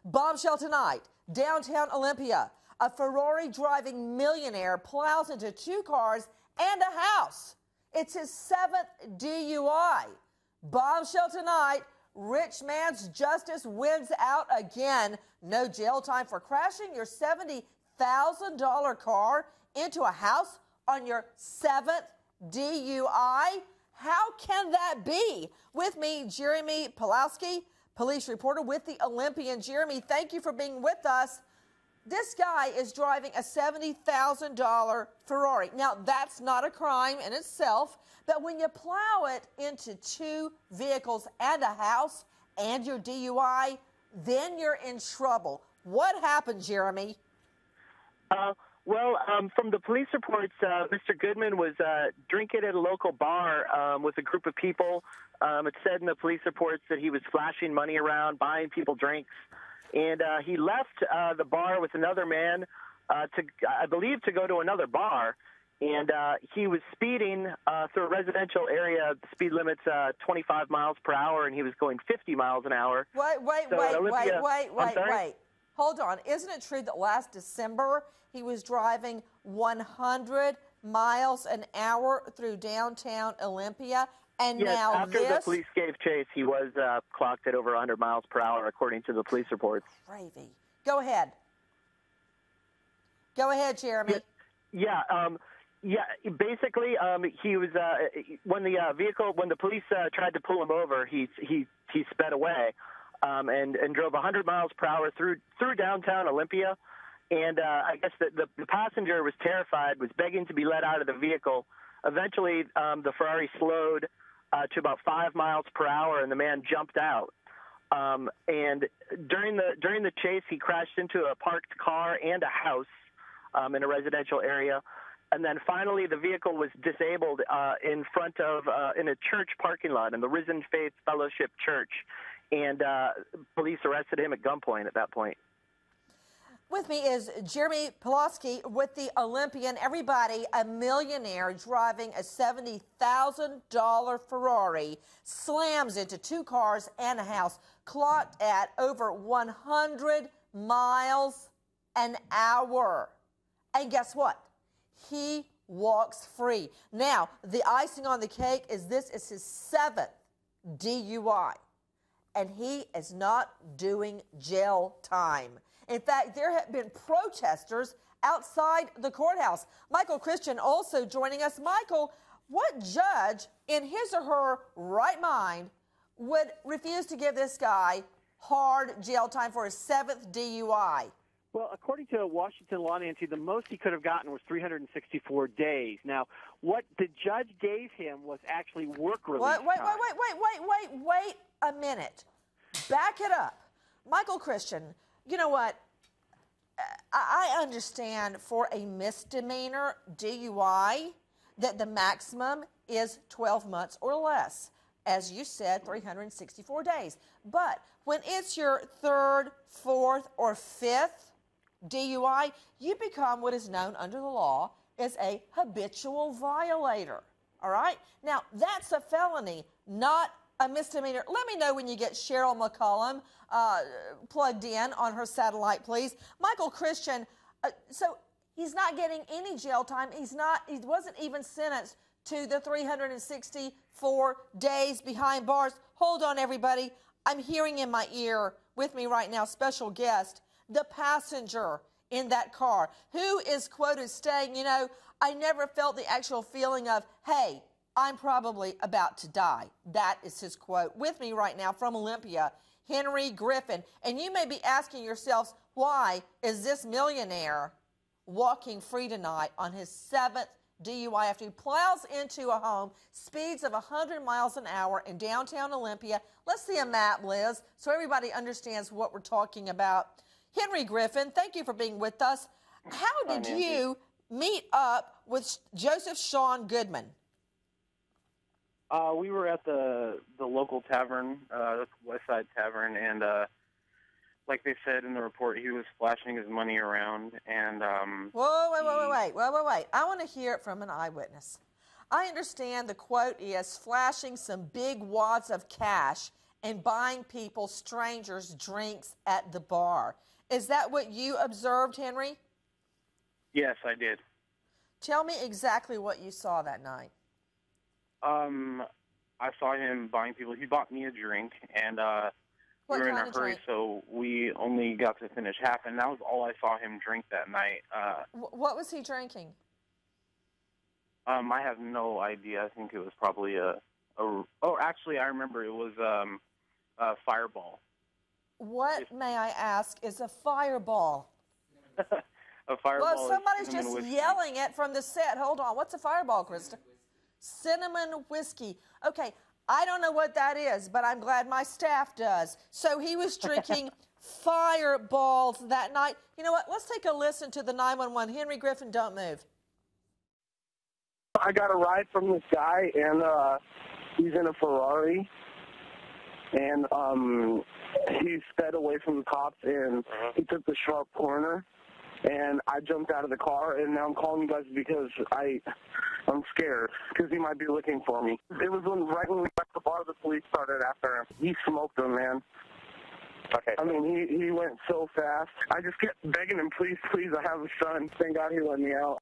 Bombshell tonight, downtown Olympia. A Ferrari driving millionaire plows into two cars and a house. It's his 7th DUI. Bombshell tonight, rich man's justice wins out again. No jail time for crashing your $70,000 car into a house on your 7th DUI. How can that be? With me, Jeremy Pulowski, police reporter with the Olympian. Jeremy, thank you for being with us. This guy is driving a $70,000 Ferrari. Now, that's not a crime in itself, but when you plow it into two vehicles and a house and your DUI, then you're in trouble. What happened, Jeremy? From the police reports, Mr. Goodman was drinking at a local bar with a group of people. It said in the police reports that he was flashing money around, buying people drinks. And he left the bar with another man, I believe, to go to another bar. And he was speeding through a residential area. The speed limit's 25 miles per hour, and he was going 50 miles an hour. Wait. Hold on. Isn't it true that last December he was driving 100 miles an hour through downtown Olympia? And yes, now after the police gave chase, he was clocked at over 100 miles per hour, according to the police reports. Gravy. Go ahead. Go ahead, Jeremy. Basically, he was when the police tried to pull him over, he sped away and drove 100 miles per hour through downtown Olympia. And I guess the passenger was terrified, was begging to be let out of the vehicle. Eventually, the Ferrari slowed to about 5 miles per hour, and the man jumped out. And during the chase, he crashed into a parked car and a house in a residential area. And then finally, the vehicle was disabled in front of in a church parking lot in the Risen Faith Fellowship Church, and police arrested him at gunpoint at that point. With me is Jeremy Pulowski with the Olympian. Everybody, a millionaire driving a $70,000 Ferrari slams into two cars and a house, clocked at over 100 miles an hour. And guess what? He walks free. Now, the icing on the cake is this is his 7th DUI, and he is not doing jail time. In fact, there have been protesters outside the courthouse. Michael Christian also joining us. Michael, what judge in his or her right mind would refuse to give this guy hard jail time for his 7th DUI? Well, according to Washington law, Nancy, the most he could have gotten was 364 days. Now, what the judge gave him was actually work release time. Wait a minute. Back it up. Michael Christian, you know what? I understand for a misdemeanor DUI that the maximum is 12 months or less. As you said, 364 days. But when it's your 3rd, 4th, or 5th DUI, you become what is known under the law as a habitual violator. All right? Now, that's a felony, not a misdemeanor. Let me know when you get Cheryl McCollum plugged in on her satellite, please. Michael Christian, so he's not getting any jail time. He wasn't even sentenced to the 364 days behind bars. Hold on, everybody. I'm hearing in my ear with me right now, special guest, the passenger in that car, who is quoted saying, you know, I never felt the actual feeling of, hey, I'm probably about to die. That is his quote. With me right now from Olympia, Henry Griffin. And you may be asking yourselves, why is this millionaire walking free tonight on his 7th DUI after he plows into a home, speeds of 100 miles an hour in downtown Olympia? Let's see a map, Liz, so everybody understands what we're talking about. Henry Griffin, thank you for being with us. How did you meet up with Joseph Sean Goodman? We were at the local tavern, West Side Tavern, and like they said in the report, he was flashing his money around. And wait! I want to hear it from an eyewitness. I understand the quote is flashing some big wads of cash and buying people, strangers, drinks at the bar. Is that what you observed, Henry? Yes, I did. Tell me exactly what you saw that night. I saw him buying people. He bought me a drink, and we What were in kind a of hurry, drink? so we only got to finish half, and that was all I saw him drink that night. What was he drinking? I have no idea. I think it was probably actually, I remember it was a Fireball. What, may I ask, is a Fireball? A Fireball. Well, somebody's is cinnamon just whiskey. yelling it from the set. Hold on. What's a Fireball, Krista? Cinnamon whiskey. Okay, I don't know what that is, but I'm glad my staff does. So he was drinking Fireballs that night. You know what? Let's take a listen to the 911. Henry Griffin, don't move. I got a ride from this guy, and he's in a Ferrari, and he sped away from the cops, and he took the sharp corner, and I jumped out of the car, and now I'm calling you guys because I'm scared, because he might be looking for me. It was right when we left the bar, the police started after him. He smoked him, man. Okay. I mean, he went so fast. I just kept begging him, please, please, I have a son. Thank God he let me out.